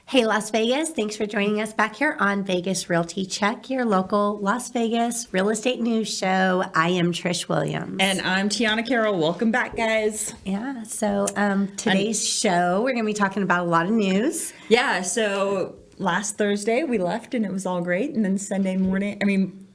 Hey, Las Vegas. Thanks for joining us back here on Vegas Realty Check, your local Las Vegas real estate news show. I am Trish Williams. And I'm Tiana Carroll. Welcome back, guys. Yeah, so today's show, we're going to be talking about a lot of news. Yeah, so last Thursday we left and it was all great. And then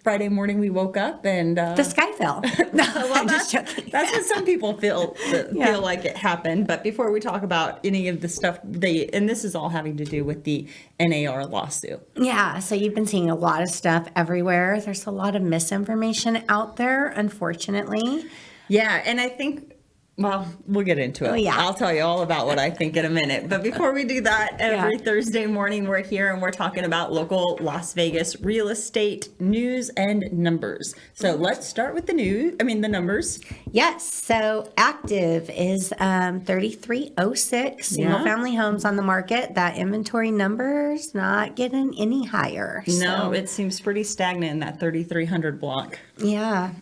Friday morning we woke up and... the sky fell. No, I'm just joking. That's what some people feel like it happened. But before we talk about any of the stuff, and this is all having to do with the NAR lawsuit. Yeah, so you've been seeing a lot of stuff everywhere. There's a lot of misinformation out there, unfortunately. Yeah, and I think... Well, we'll get into it. Oh, yeah. I'll tell you all about what I think in a minute. But before we do that, every Thursday morning we're here and we're talking about local Las Vegas real estate news and numbers. So let's start with the numbers. Yes. So active is 3306 single family homes on the market. That inventory number's not getting any higher. No, it seems pretty stagnant in that 3,300 block. Yeah.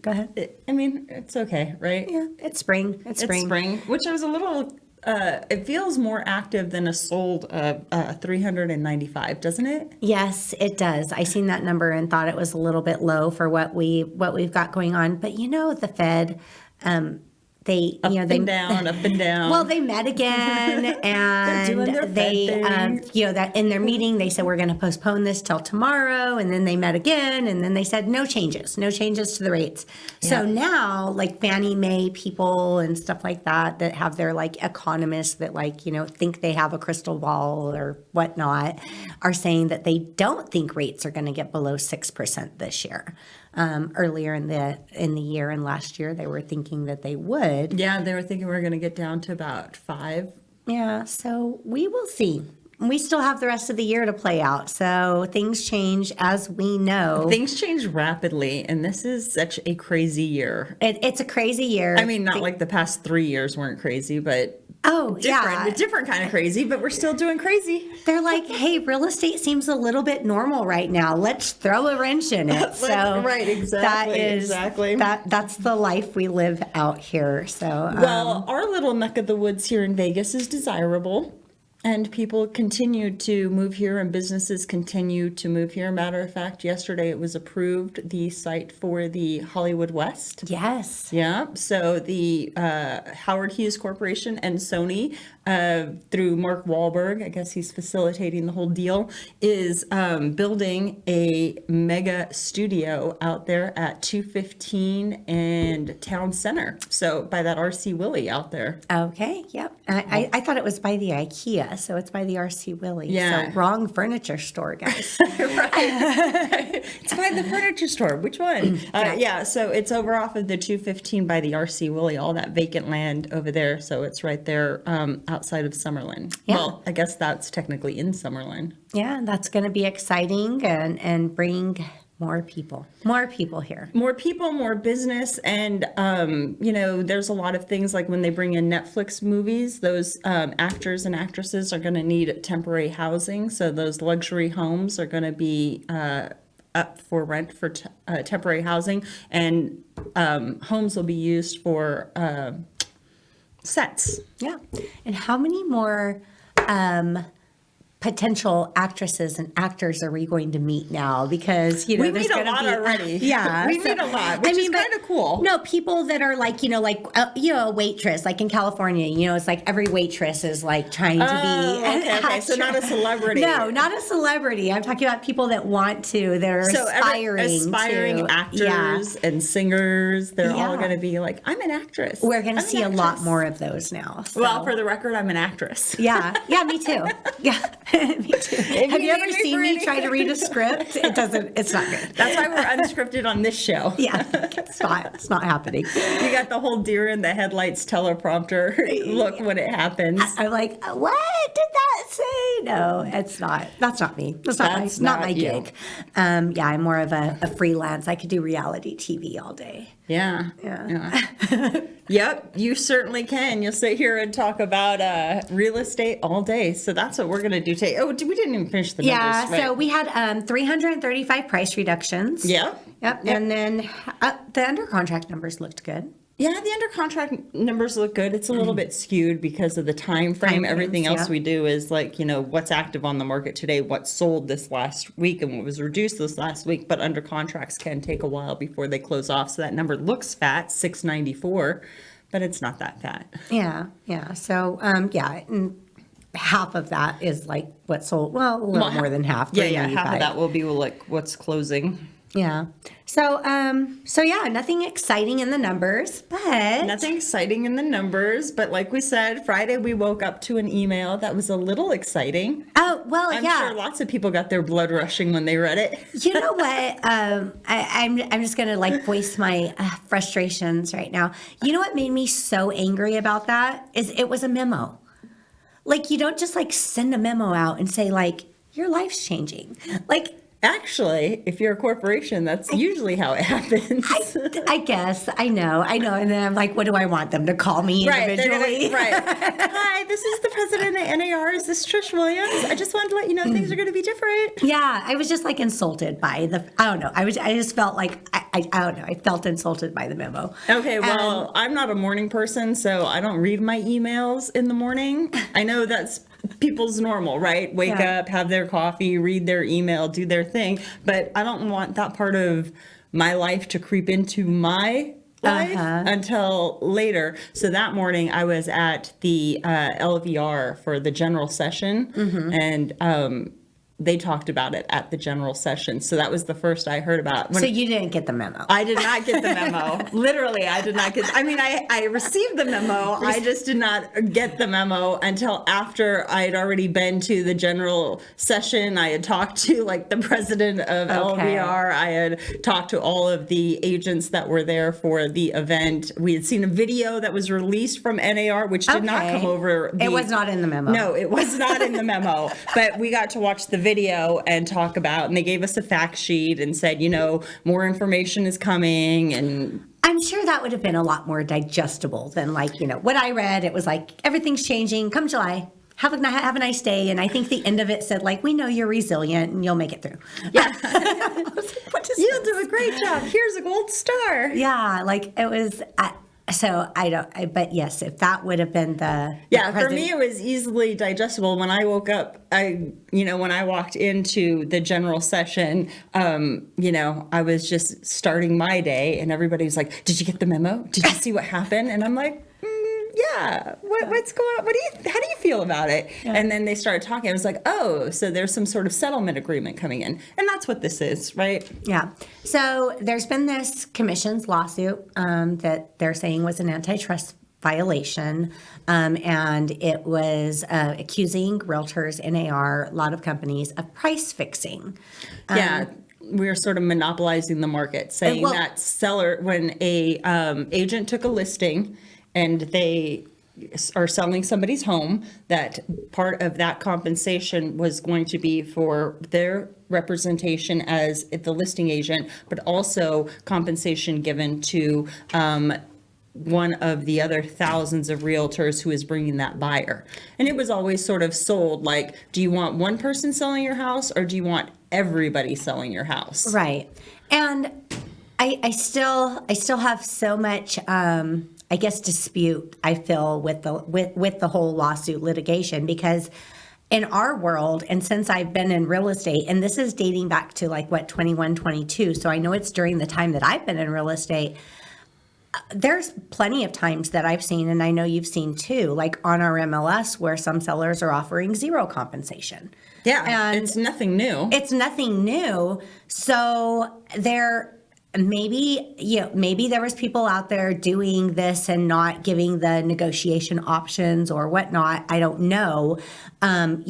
Go ahead. It's okay, right? Yeah, it's spring. It's spring. Which I was a little, it feels more active than a sold 395, doesn't it? Yes, it does. I seen that number and thought it was a little bit low for what we've got going on. But the Fed, up and down. Well, they met again, and they, that in their meeting they said we're going to postpone this till tomorrow, and then they met again, and then they said no changes to the rates. Yeah. So now, like Fannie Mae people and stuff like that have their economists that think they have a crystal ball or whatnot, are saying that they don't think rates are going to get below 6% this year. Earlier in the year and last year, they were thinking that they would. Yeah, they were thinking we were going to get down to about 5. Yeah, so we will see. We still have the rest of the year to play out. So things change, as we know. Things change rapidly, and this is such a crazy year. It's a crazy year. Not like the past 3 years weren't crazy, but different kind of crazy, but we're still doing crazy. They're like, hey, real estate seems a little bit normal right now. Let's throw a wrench in it. So right, exactly. That's the life we live out here. So our little neck of the woods here in Vegas is desirable. And people continue to move here and businesses continue to move here. Matter of fact, yesterday it was approved, the site for the Hollywood West. Yes. Yeah. So the Howard Hughes Corporation and Sony, through Mark Wahlberg, I guess he's facilitating the whole deal, is building a mega studio out there at 215 and Town Center. So by that RC Willey out there. Okay. Yep. I thought it was by the IKEA. So it's by the RC Willey. Yeah. So wrong furniture store, guys. Right. It's by the furniture store. Which one? So it's over off of the 215 by the RC Willey, all that vacant land over there. So it's right there outside of Summerlin. Yeah. Well, I guess that's technically in Summerlin. Yeah, that's going to be exciting and bring more people here. More people, more business. And, there's a lot of things like when they bring in Netflix movies, those actors and actresses are going to need temporary housing. So those luxury homes are going to be up for rent for temporary housing. And homes will be used for sets. Yeah. And how many more potential actresses and actors are we going to meet now? Because we meet a lot already. Yeah, we meet a lot, which is kind of cool. No, people that are a waitress, like in California. It's like every waitress is like trying to be. Okay. So not a celebrity. No, not a celebrity. I'm talking about people that want to. That are aspiring actors and singers. They're all going to be like, I'm an actress. We're going to see a lot more of those now. So. Well, for the record, I'm an actress. Yeah, me too. Yeah. Me too. Have you ever seen me try to read a script? It's not good. That's why we're unscripted on this show. Yeah, it's not happening. You got the whole deer in the headlights teleprompter look when it happens. I'm like, what did that say? No, it's not. That's not me. That's not my gig. I'm more of a freelance. I could do reality TV all day. Yeah. Yep, you certainly can. You'll sit here and talk about real estate all day. So that's what we're going to do today. Oh, we didn't even finish the numbers. Yeah, so we had 335 price reductions. Yep. And then the under contract numbers looked good. Yeah, the under contract numbers look good. It's a little bit skewed because of the time frame. Everything else we do is like, what's active on the market today, what sold this last week, and what was reduced this last week. But under contracts can take a while before they close off. So that number looks fat, 694, but it's not that fat. Yeah. So, and half of that is like what sold. Well, a little more than half. Yeah. Half of that will be like what's closing. Yeah. So yeah, nothing exciting in the numbers, but nothing exciting in the numbers. But like we said, Friday we woke up to an email that was a little exciting. Oh, well, I'm sure lots of people got their blood rushing when they read it. You know what? I'm just gonna like voice my frustrations right now. You know what made me so angry about that is it was a memo. Like, you don't just like send a memo out and say like your life's changing. Like, actually, if you're a corporation, that's usually how it happens. I guess. I know. And then I'm like, what do I want them to call me individually? Right. Hi, this is the president of NAR. Is this Trish Williams? I just wanted to let you know things are going to be different. Yeah, I was just like insulted by I don't know. I just felt like, I don't know. I felt insulted by the memo. Okay, well, I'm not a morning person, so I don't read my emails in the morning. I know that's people's normal, right? Wake up, have their coffee, read their email, do their thing. But I don't want that part of my life to creep into my life until later. So that morning I was at the LVR for the general session, and they talked about it at the general session. So that was the first I heard about. So you didn't get the memo? I did not get the memo. Literally, I did not get. I mean, I received the memo. I just did not get the memo until after I had already been to the general session. I had talked to like the president of LVR. I had talked to all of the agents that were there for the event. We had seen a video that was released from NAR, which did not come over. It was not in the memo. No, it was not in the memo. But we got to watch the video and talk about, and they gave us a fact sheet and said, more information is coming. And I'm sure that would have been a lot more digestible than like, what I read. It was like, everything's changing. Come July. Have a nice day. And I think the end of it said, like, we know you're resilient and you'll make it through. Yeah. You'll do a great job. Here's a gold star. Yeah. Like it was. But yes, if that would have been for me, it was easily digestible. When I woke up, when I walked into the general session, I was just starting my day and everybody was like, did you get the memo? Did you see what happened? And I'm like, yeah, what's going on? How do you feel about it? Yeah. And then they started talking. I was like, oh, so there's some sort of settlement agreement coming in. And that's what this is, right? Yeah. So there's been this commission's lawsuit that they're saying was an antitrust violation. And it was accusing realtors, NAR, a lot of companies of price fixing. We're sort of monopolizing the market, saying that seller, when a agent took a listing and they are selling somebody's home, that part of that compensation was going to be for their representation as the listing agent, but also compensation given to one of the other thousands of realtors who is bringing that buyer. And it was always sort of sold like, do you want one person selling your house or do you want everybody selling your house? Right. And I still have so much dispute, I feel, with the whole lawsuit litigation, because in our world, and since I've been in real estate, and this is dating back to 21, 22, so I know it's during the time that I've been in real estate, there's plenty of times that I've seen, and I know you've seen too, like on our MLS, where some sellers are offering zero compensation. Yeah, and it's nothing new. It's nothing new. So maybe there was people out there doing this and not giving the negotiation options or whatnot. I don't know. I'm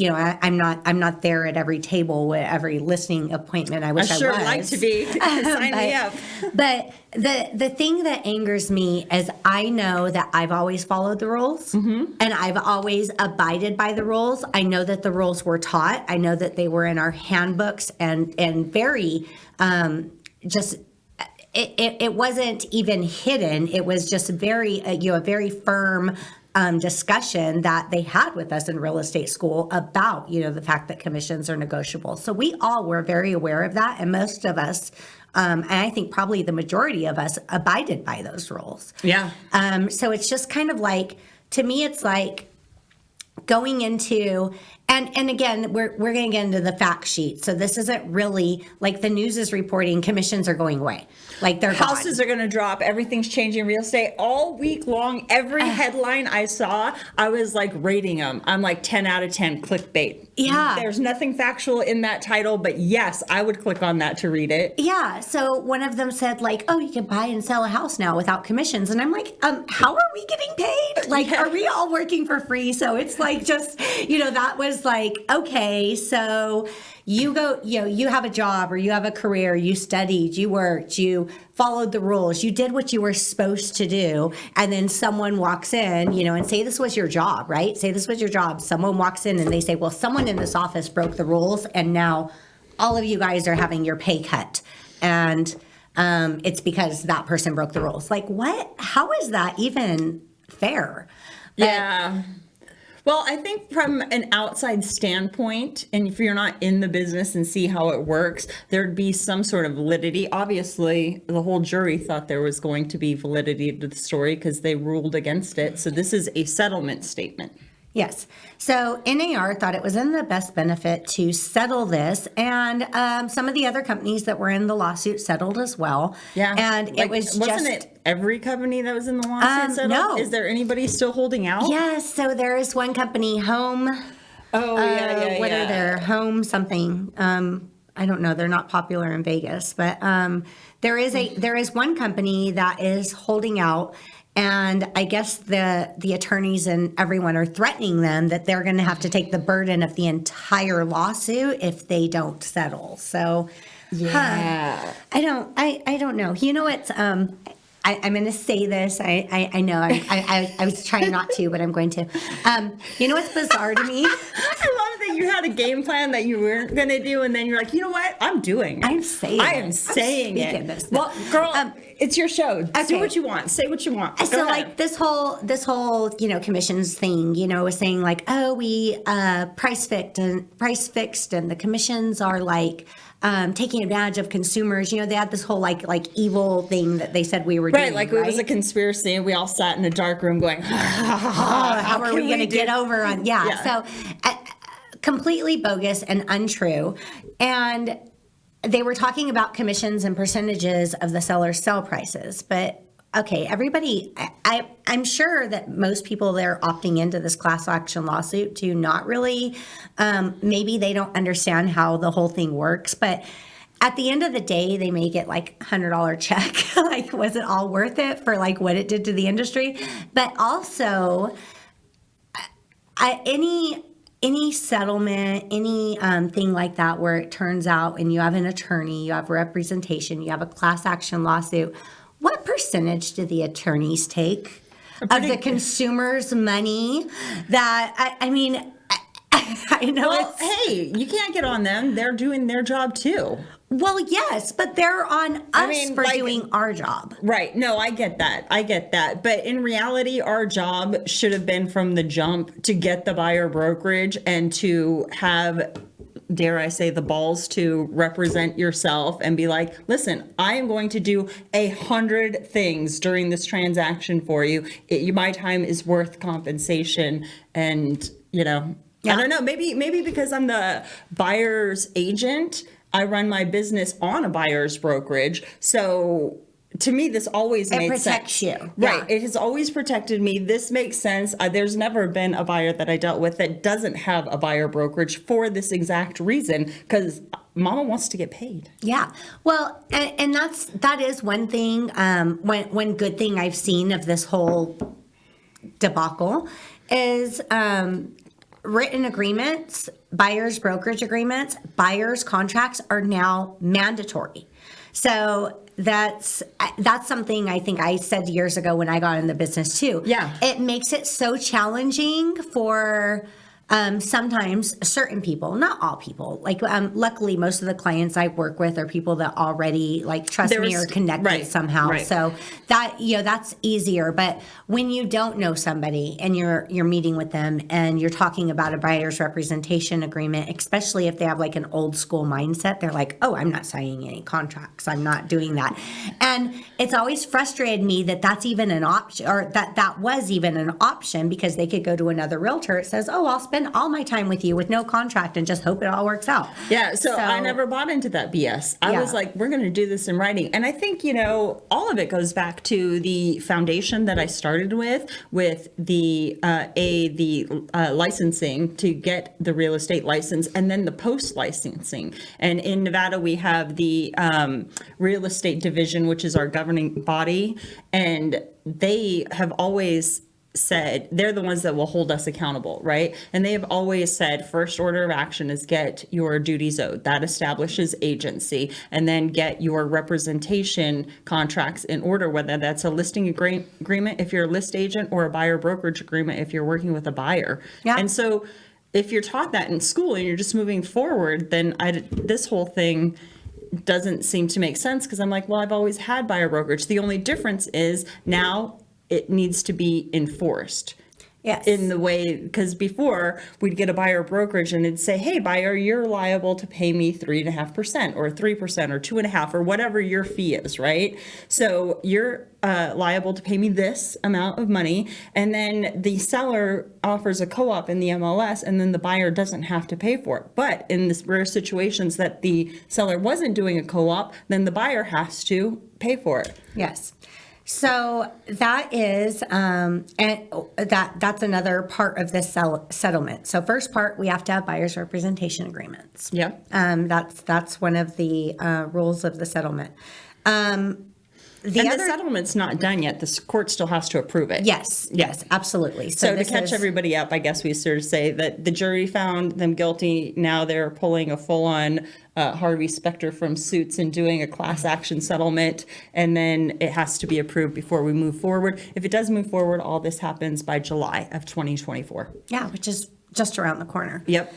not there at every table with every listing appointment. I wish I was. I'd sure like to be. Sign me up. But the thing that angers me is I know that I've always followed the rules, and I've always abided by the rules. I know that the rules were taught. I know that they were in our handbooks and very It wasn't even hidden. It was just very, a very firm discussion that they had with us in real estate school about, the fact that commissions are negotiable. So we all were very aware of that. And most of us, and I think probably the majority of us, abided by those rules. Yeah. So it's just kind of like, to me, it's like going into, and again, we're going to get into the fact sheet. So this isn't really like the news is reporting commissions are going away. Like they're houses gone. are going to drop. Everything's changing in real estate all week long. Every headline I saw, I was like rating them. I'm like 10 out of 10 clickbait. Yeah. There's nothing factual in that title, but yes, I would click on that to read it. Yeah. So one of them said like, oh, you can buy and sell a house now without commissions. And I'm like, how are we getting paid? Like, are we all working for free? So it's like just, that was like, okay, so you go, you have a job or you have a career, you studied, you worked, you followed the rules, you did what you were supposed to do. And then someone walks in, and say this was your job, right? Say this was your job. Someone walks in and they say, well, someone in this office broke the rules and now all of you guys are having your pay cut. And it's because that person broke the rules. Like what? How is that even fair? Yeah. Well, I think from an outside standpoint, and if you're not in the business and see how it works, there'd be some sort of validity. Obviously, the whole jury thought there was going to be validity to the story because they ruled against it. So this is a settlement statement. Yes. So NAR thought it was in the best benefit to settle this, and some of the other companies that were in the lawsuit settled as well. Yeah. And it was wasn't it every company that was in the lawsuit settled? No. Is there anybody still holding out? Yes. So there is one company, Home. Oh, yeah. What are their Home something? I don't know. They're not popular in Vegas, but there is one company that is holding out. And I guess the attorneys and everyone are threatening them that they're going to have to take the burden of the entire lawsuit if they don't settle. So, yeah, I don't know. It's I'm going to say this. I know I was trying not to, but I'm going to. What's bizarre to me? I love that you had a game plan that you weren't going to do, and then you're like, you know what? I'm saying it. This. Well, girl, it's your show. Okay. Do what you want. Say what you want. Go So ahead. like this whole commissions thing, was saying like, oh, we price fixed and the commissions are like taking advantage of consumers. They had this whole like evil thing that they said we were doing. Like it was a conspiracy, and we all sat in a dark room going, how are we going to get over on? Yeah. So completely bogus and untrue. And they were talking about commissions and percentages of the seller's sell prices. But okay, everybody, I'm sure that most people that are opting into this class action lawsuit do not really, maybe they don't understand how the whole thing works. But at the end of the day, they may get like $100 check. Like, was it all worth it for like what it did to the industry? But also, any settlement, any thing like that where it turns out and you have an attorney, you have representation, you have a class action lawsuit, what percentage do the attorneys take of the consumer's money? That, I know. Well, hey, you can't get on them. They're doing their job too. Well, yes, but they're on us for doing our job. Right. No, I get that. But in reality, our job should have been from the jump to get the buyer brokerage and to have, dare I say, the balls to represent yourself and be like, listen, I am going to do 100 things during this transaction for you. My time is worth compensation. And, yeah. I don't know, maybe because I'm the buyer's agent, I run my business on a buyer's brokerage. So to me, this always made sense. It protects you. Right. Yeah. It has always protected me. This makes sense. There's never been a buyer that I dealt with that doesn't have a buyer brokerage for this exact reason, because mama wants to get paid. Yeah. Well, and that is one thing, one good thing I've seen of this whole debacle is written agreements, buyer's brokerage agreements, buyer's contracts are now mandatory. So that's something I think I said years ago when I got in the business too. Yeah. It makes it so challenging for Sometimes certain people, not all people, like luckily most of the clients I work with are people that already like trust me or connected somehow. Right. So that, that's easier. But when you don't know somebody and you're meeting with them and you're talking about a buyer's representation agreement, especially if they have like an old school mindset, they're like, oh, I'm not signing any contracts. I'm not doing that. And it's always frustrated me that that's even an option, or that was even an option, because they could go to another realtor. It says, oh, I'll spend all my time with you with no contract and just hope it all works out. Yeah. So I never bought into that BS. I was like, we're going to do this in writing. And I think, all of it goes back to the foundation that I started with the licensing to get the real estate license, and then the post licensing. And in Nevada, we have the real estate division, which is our governing body. And they have always said they're the ones that will hold us accountable, right? And they have always said first order of action is get your duties owed. That establishes agency, and then get your representation contracts in order, whether that's a listing agreement if you're a list agent, or a buyer brokerage agreement if you're working with a buyer. Yeah. And so if you're taught that in school and you're just moving forward, then this whole thing doesn't seem to make sense, because I'm like, well, I've always had buyer brokerage. The only difference is now it needs to be enforced. Yes. In the way, because before we'd get a buyer brokerage and it'd say, hey, buyer, you're liable to pay me 3.5% or 3% or 2.5% or whatever your fee is, right? So you're liable to pay me this amount of money. And then the seller offers a co-op in the MLS, and then the buyer doesn't have to pay for it. But in this rare situations that the seller wasn't doing a co-op, then the buyer has to pay for it. Yes. So that is, and that's another part of this settlement. So first part, we have to have buyer's representation agreements. Yeah. That's one of the rules of the settlement. The settlement's not done yet. The court still has to approve it. Yes, absolutely. So to catch everybody up, I guess we sort of say that the jury found them guilty. Now they're pulling a full-on Harvey Specter from Suits and doing a class action settlement, and then it has to be approved before we move forward. If it does move forward, all this happens by July of 2024. Yeah, which is just around the corner. Yep.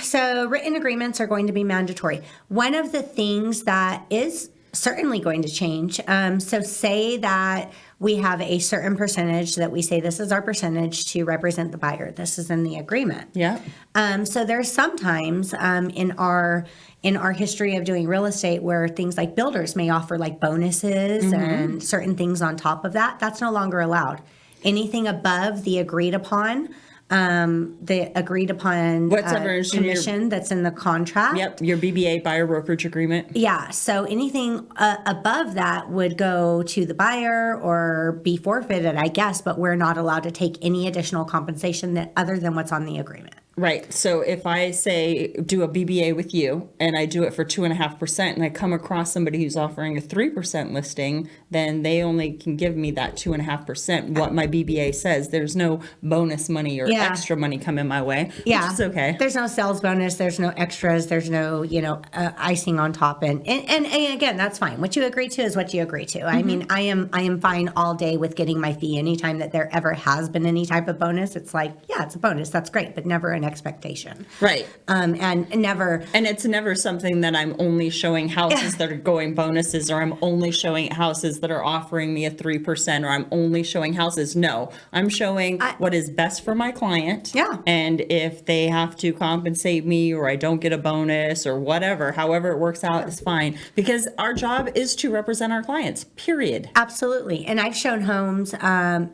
So written agreements are going to be mandatory. One of the things that is certainly going to change. So say that we have a certain percentage that we say this is our percentage to represent the buyer. This is in the agreement. Yeah. So there's sometimes in our history of doing real estate where things like builders may offer like bonuses and certain things on top of that. That's no longer allowed. Anything above the agreed upon commission that's in the contract. Yep, your BBA, buyer brokerage agreement. Yeah, so anything above that would go to the buyer or be forfeited, I guess, but we're not allowed to take any additional compensation other than what's on the agreement. Right. So if I say do a BBA with you and I do it for 2.5% and I come across somebody who's offering a 3% listing, then they only can give me that 2.5%. What my BBA says, there's no bonus money or extra money coming my way. Yeah. Which is okay. There's no sales bonus. There's no extras. There's no, icing on top. And again, that's fine. What you agree to is what you agree to. I mean, I am fine all day with getting my fee. Anytime that there ever has been any type of bonus, it's like, yeah, it's a bonus. That's great, but never an expectation. Right. And it's never something that I'm only showing houses that are going bonuses, or I'm only showing houses that are offering me a 3%, or I'm only showing houses. No, I'm showing what is best for my client. Yeah. And if they have to compensate me, or I don't get a bonus or whatever, however it works out is fine, because our job is to represent our clients, period. Absolutely. And I've shown homes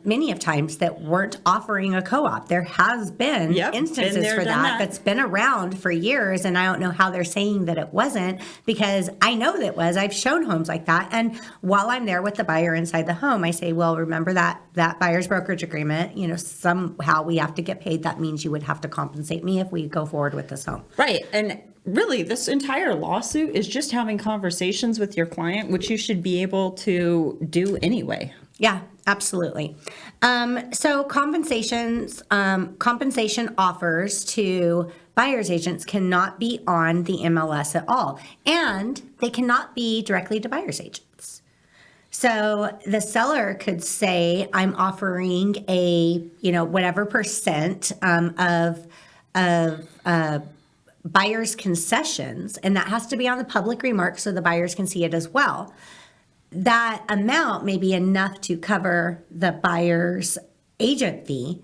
many of times that weren't offering a co-op. There has been instances for that's been around for years, and I don't know how they're saying that it wasn't, because I know that it was. I've shown homes like that, and while I'm there with the buyer inside the home, I say, well, remember that buyer's brokerage agreement, somehow we have to get paid. That means you would have to compensate me if we go forward with this home. Right. And really, this entire lawsuit is just having conversations with your client, which you should be able to do anyway. Yeah, absolutely. So compensation offers to buyer's agents cannot be on the MLS at all, and they cannot be directly to buyer's agents. So the seller could say, I'm offering a, whatever percent of buyer's concessions, and that has to be on the public remarks so the buyers can see it as well. That amount may be enough to cover the buyer's agent fee.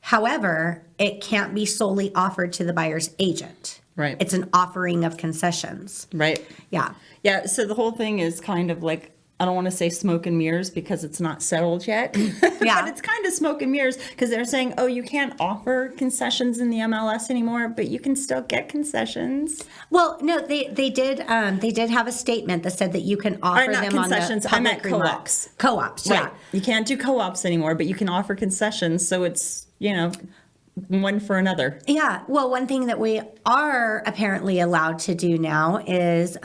However, it can't be solely offered to the buyer's agent. Right. It's an offering of concessions. Right. Yeah. Yeah. So the whole thing is kind of like, I don't want to say smoke and mirrors because it's not settled yet. Yeah. But it's kind of smoke and mirrors because they're saying, oh, you can't offer concessions in the MLS anymore, but you can still get concessions. Well, no, they did have a statement that said that you can offer not them on the concessions, I public meant remarks. co-ops. Co-ops, yeah. Right. You can't do co-ops anymore, but you can offer concessions. So it's, one for another. Yeah. Well, one thing that we are apparently allowed to do now is,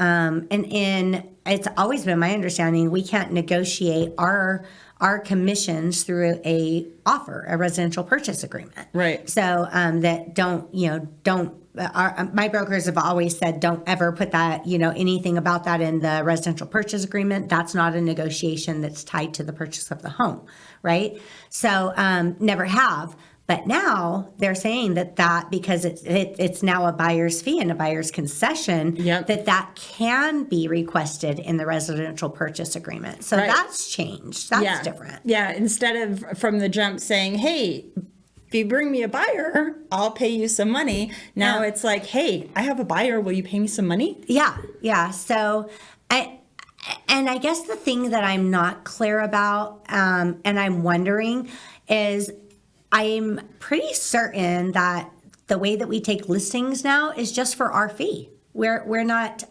it's always been my understanding, we can't negotiate our commissions through a residential purchase agreement. Right. So my brokers have always said, don't ever put that, anything about that in the residential purchase agreement. That's not a negotiation that's tied to the purchase of the home. Right. So never have. But now they're saying that because it's now a buyer's fee and a buyer's concession, Yep. that can be requested in the residential purchase agreement. So Right. that's changed. That's different. Yeah. Instead of from the jump saying, hey, if you bring me a buyer, I'll pay you some money. Now it's like, hey, I have a buyer. Will you pay me some money? Yeah. Yeah. So I guess the thing that I'm not clear about, and I'm wondering is, I'm pretty certain that the way that we take listings now is just for our fee. We're not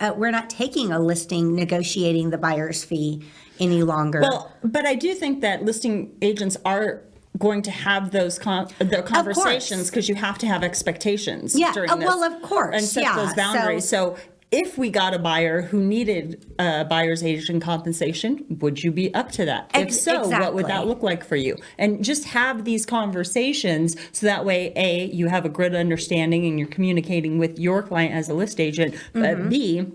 taking a listing negotiating the buyer's fee any longer. Well, but I do think that listing agents are going to have those conversations because you have to have expectations. Yeah. During this Well, of course. and set Yeah. those boundaries. So if we got a buyer who needed a buyer's agent compensation, would you be up to that? If so, what would that look like for you? And just have these conversations so that way, A, you have a good understanding and you're communicating with your client as a list agent, but B,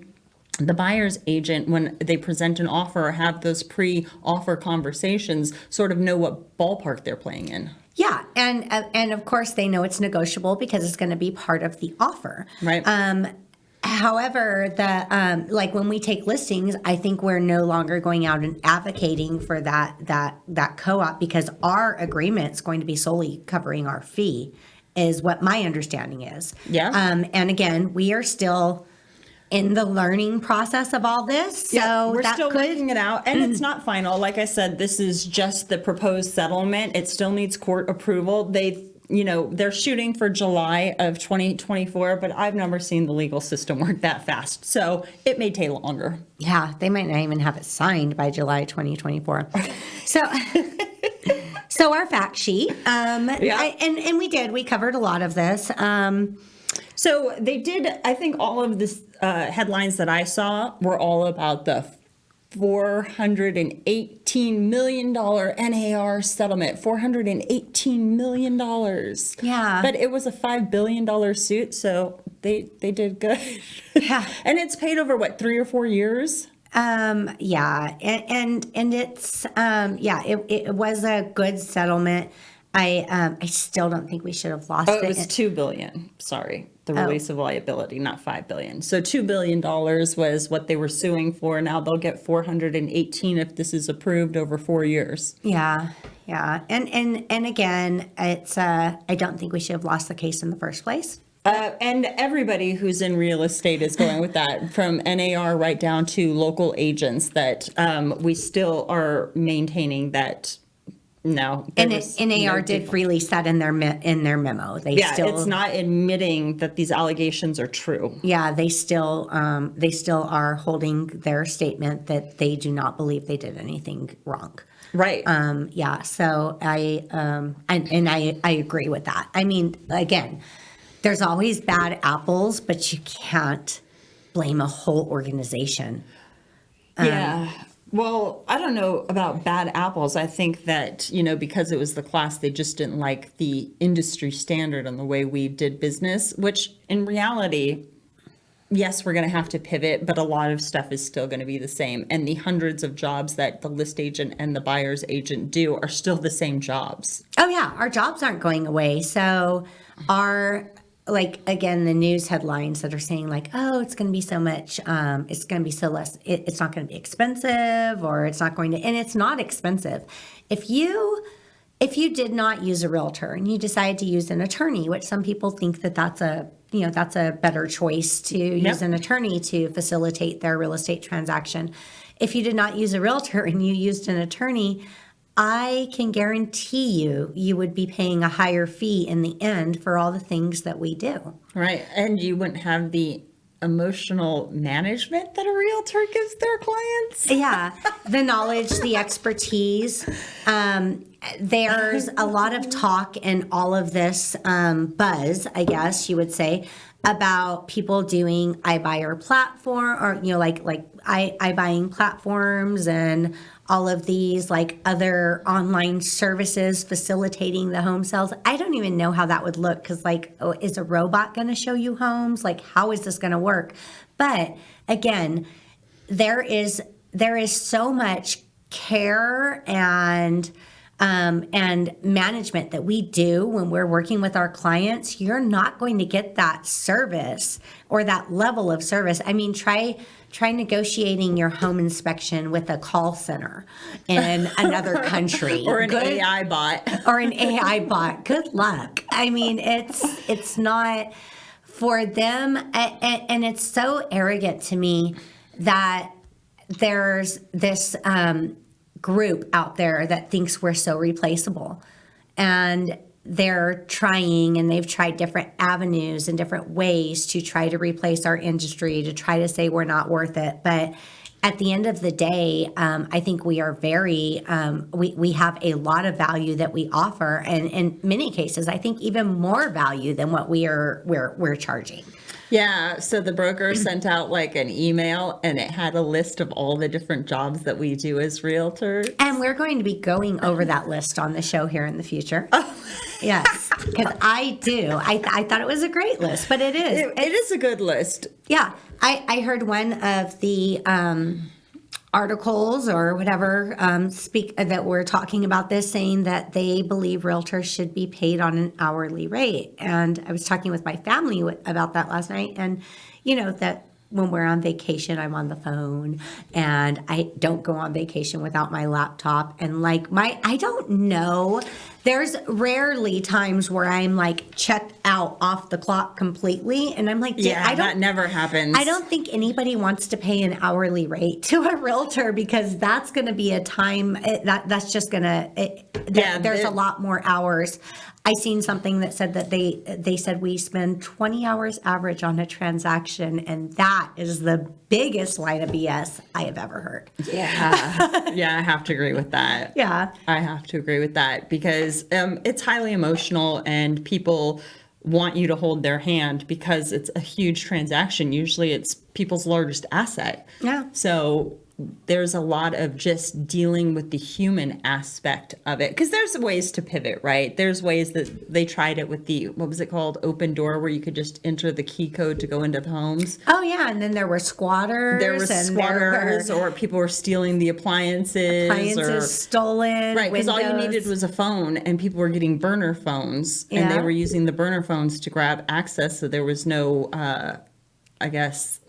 the buyer's agent, when they present an offer or have those pre-offer conversations, sort of know what ballpark they're playing in. Yeah, and of course they know it's negotiable because it's going to be part of the offer. Right. However, like when we take listings, I think we're no longer going out and advocating for that co-op because our agreement's going to be solely covering our fee, is what my understanding is. Yeah. And again, we are still in the learning process of all this, so we're still could working it out, and it's not final. Like I said, this is just the proposed settlement. It still needs court approval. They're shooting for July of 2024, but I've never seen the legal system work that fast. So it may take longer. Yeah, they might not even have it signed by July 2024. So our fact sheet, and we covered a lot of this. So they did, I think all of this headlines that I saw were all about the $418 million NAR settlement. $418 million. Yeah. But it was a $5 billion suit, so they did good. Yeah. And it's paid over, 3 or 4 years? Yeah. And it's, it was a good settlement. I still don't think we should have lost it. It was $2 billion. Sorry. The release of liability, not $5 billion. So $2 billion was what they were suing for. Now they'll get 418 if this is approved over 4 years. Yeah. Yeah. And again, it's, I don't think we should have lost the case in the first place. And everybody who's in real estate is going with that, from NAR right down to local agents, that we still are maintaining that. No, and NAR did release that in their memo. It's not admitting that these allegations are true. Yeah, they still are holding their statement that they do not believe they did anything wrong. Right. Yeah. So I agree with that. I mean, again, there's always bad apples, but you can't blame a whole organization. Yeah. Well, I don't know about bad apples. I think that, because it was the class, they just didn't like the industry standard and the way we did business, which in reality, yes, we're going to have to pivot, but a lot of stuff is still going to be the same. And the hundreds of jobs that the list agent and the buyer's agent do are still the same jobs. Oh yeah, our jobs aren't going away. So like again, the news headlines that are saying like, oh, it's going to be so much, it's going to be so less, it's not going to be expensive, or it's not going to, and it's not expensive. If you did not use a realtor and you decided to use an attorney, which some people think that that's a better choice to use an attorney to facilitate their real estate transaction. If you did not use a realtor and you used an attorney, I can guarantee you would be paying a higher fee in the end for all the things that we do. Right. And you wouldn't have the emotional management that a realtor gives their clients. Yeah. The knowledge, the expertise. There's a lot of talk in all of this buzz, I guess you would say, about people doing iBuyer platform, or like iBuying platforms and all of these like other online services facilitating the home sales. I don't even know how that would look, because is a robot going to show you homes? Like, how is this going to work? But again, there is so much care and management that we do when we're working with our clients. You're not going to get that service or that level of service. I mean, try negotiating your home inspection with a call center in another country. Or an AI bot. Or an AI bot. Good luck. I mean, it's not for them. And it's so arrogant to me that there's this group out there that thinks we're so replaceable, and they're trying, and they've tried different avenues and different ways to try to replace our industry, to try to say we're not worth it. But at the end of the day, I think we are very, we have a lot of value that we offer, and in many cases, I think even more value than what we're charging. Yeah, so the broker sent out like an email, and it had a list of all the different jobs that we do as realtors. And we're going to be going over that list on the show here in the future. Oh. Yes, because I do. I thought it was a great list, but it is. It is a good list. Yeah, I heard one of the articles or whatever that were talking about this, saying that they believe realtors should be paid on an hourly rate. And I was talking with my family about that last night, and that when we're on vacation, I'm on the phone, and I don't go on vacation without my laptop. And I don't know. There's rarely times where I'm like checked out off the clock completely. And I'm like, that never happens. I don't think anybody wants to pay an hourly rate to a realtor, because that's going to be a time that's just going to, there's a lot more hours. I seen something that said that they said we spend 20 hours average on a transaction, and that is the biggest line of BS I have ever heard. Yeah. Yeah, I have to agree with that. Yeah. I have to agree with that, because it's highly emotional, and people want you to hold their hand because it's a huge transaction. Usually it's people's largest asset. Yeah. So there's a lot of just dealing with the human aspect of it, because there's ways to pivot, right? There's ways that they tried it with the, what was it called? Open door, where you could just enter the key code to go into the homes. Oh yeah. And then there were squatters. Or people were stealing the appliances stolen. Right. Because all you needed was a phone, and people were getting burner phones, and they were using the burner phones to grab access. So there was no,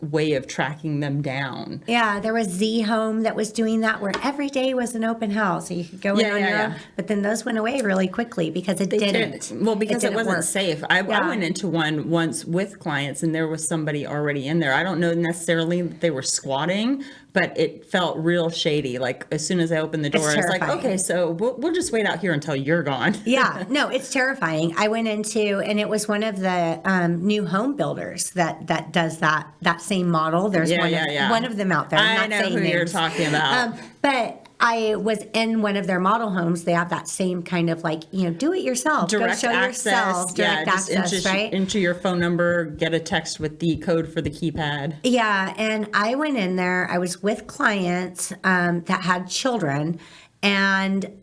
way of tracking them down. Yeah, there was Z Home that was doing that, where every day was an open house, so you could go in on your own. But then those went away really quickly because it didn't. Well, because it wasn't safe. I went into one once with clients, and there was somebody already in there. I don't know necessarily that they were squatting, but it felt real shady. Like, as soon as I opened the door, I was like, okay, so we'll just wait out here until you're gone. Yeah, no, it's terrifying. I went into, and it was one of the new home builders that does that same model. There's one of them out there. I know who you're talking about. But I was in one of their model homes. They have that same kind of do it yourself. Direct Go show access. yourself. Direct access, right? Enter your phone number, get a text with the code for the keypad. Yeah, and I went in there. I was with clients that had children, and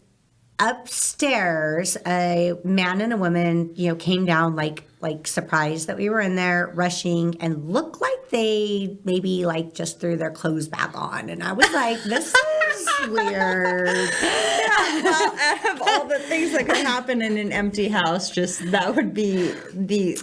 upstairs, a man and a woman, came down like surprised that we were in there, rushing, and looked like they maybe like just threw their clothes back on. And I was like, this is weird. Yeah, well, out of all the things that could happen in an empty house, just that would be the,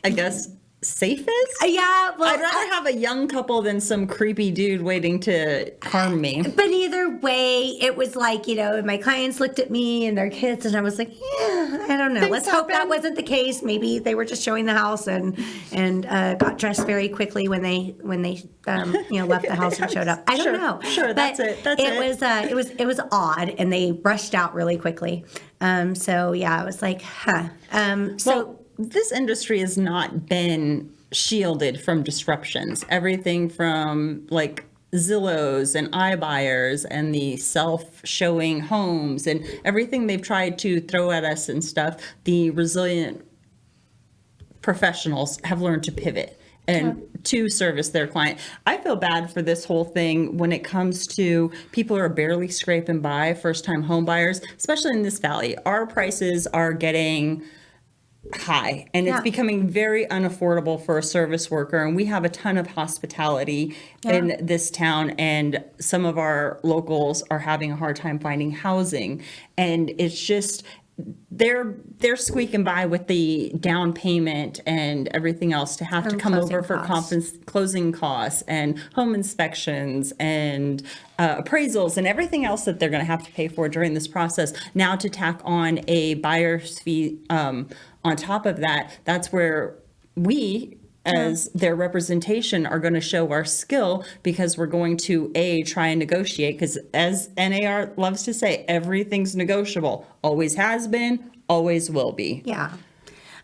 I guess, safest? Yeah, well, I'd rather have a young couple than some creepy dude waiting to harm me. But either way, it was like, my clients looked at me and their kids, and I was like, yeah, I don't know. Let's hope that wasn't the case. Maybe they were just showing the house and got dressed very quickly when they left the house and showed up. I don't know. Sure, that's it. It was odd, and they rushed out really quickly. So yeah, I was like, huh. This industry has not been shielded from disruptions. Everything from like Zillows and iBuyers and the self-showing homes and everything they've tried to throw at us and stuff, the resilient professionals have learned to pivot and to service their client. I feel bad for this whole thing when it comes to people who are barely scraping by, first-time home buyers, especially in this valley. Our prices are getting high, and it's becoming very unaffordable for a service worker. And we have a ton of hospitality in this town, and some of our locals are having a hard time finding housing. And it's just they're squeaking by with the down payment and everything else to have to come over for closing costs and home inspections and appraisals and everything else that they're going to have to pay for during this process. Now to tack on a buyer's fee on top of that, that's where we, as their representation, are going to show our skill, because we're going to try and negotiate, because as NAR loves to say, everything's negotiable. Always has been, always will be. Yeah.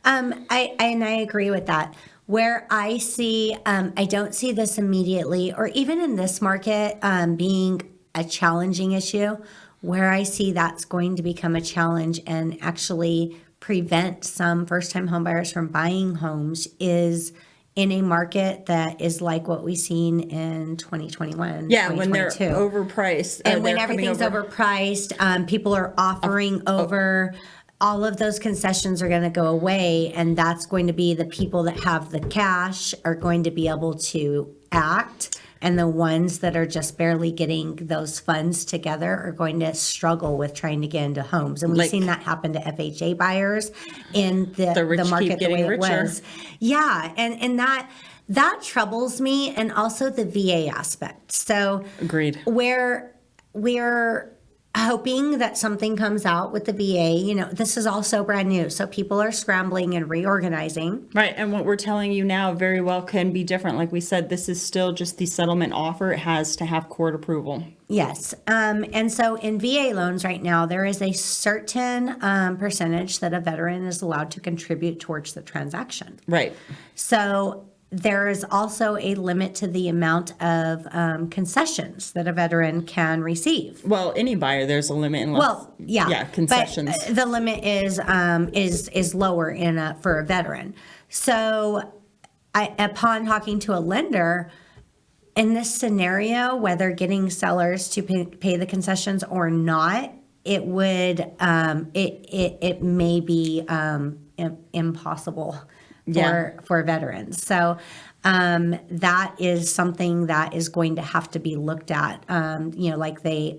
I agree with that. Where I see, I don't see this immediately, or even in this market being a challenging issue. Where I see that's going to become a challenge and actually prevent some first-time homebuyers from buying homes is in a market that is like what we've seen in 2021, yeah, when they're overpriced. And when everything's overpriced, people are offering over. All of those concessions are going to go away, and that's going to be the people that have the cash are going to be able to act. And the ones that are just barely getting those funds together are going to struggle with trying to get into homes. And we've seen that happen to FHA buyers in the market the way it was. Yeah, and that troubles me, and also the VA aspect. So agreed. Where we're hoping that something comes out with the VA. This is also brand new, so people are scrambling and reorganizing. Right, and what we're telling you now very well can be different. Like we said, this is still just the settlement offer. It has to have court approval. Yes, and so in VA loans right now, there is a certain percentage that a veteran is allowed to contribute towards the transaction. Right. So there is also a limit to the amount of concessions that a veteran can receive. Well, any buyer, there's a limit. Concessions. But the limit is lower for a veteran. So, upon talking to a lender, in this scenario, whether getting sellers to pay the concessions or not, it would it may be impossible for veterans. So that is something that is going to have to be looked at. Like they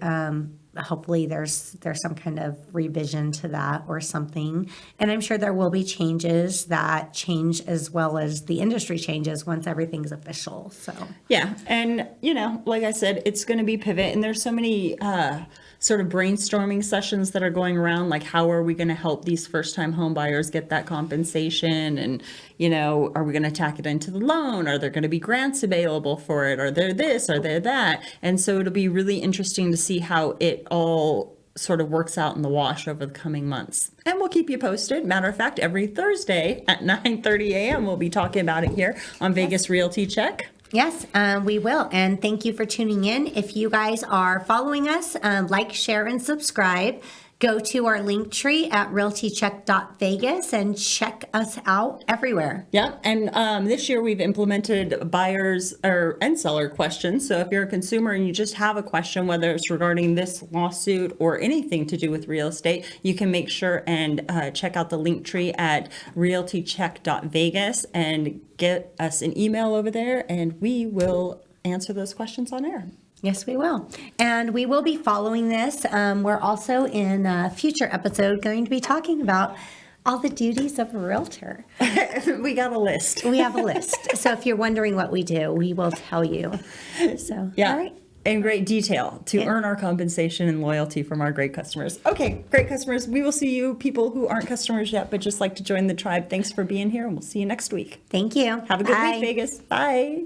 hopefully there's some kind of revision to that or something. And I'm sure there will be changes that change as well as the industry changes once everything's official. So yeah, and like I said, it's going to be pivot, and there's so many sort of brainstorming sessions that are going around, like how are we going to help these first-time home buyers get that compensation, and are we going to tack it into the loan? Are there going to be grants available for it? Are there this? Are there that? And so it'll be really interesting to see how it all sort of works out in the wash over the coming months. And we'll keep you posted. Matter of fact, every Thursday at 9:30 a.m. we'll be talking about it here on Vegas Realty Check. Yes, we will. And thank you for tuning in. If you guys are following us, like, share, and subscribe. go to our link tree at realtycheck.vegas and check us out everywhere. Yeah, and this year we've implemented buyers and seller questions. So if you're a consumer and you just have a question, whether it's regarding this lawsuit or anything to do with real estate, you can make sure and check out the link tree at realtycheck.vegas and get us an email over there, and we will answer those questions on air. Yes, we will. And we will be following this. We're also in a future episode going to be talking about all the duties of a realtor. We got a list. We have a list. So if you're wondering what we do, we will tell you. So, yeah. All right. In great detail to earn our compensation and loyalty from our great customers. Okay, great customers. We will see you, people who aren't customers yet, but just like to join the tribe. Thanks for being here, and we'll see you next week. Thank you. Have a good Bye. week, Vegas. Bye.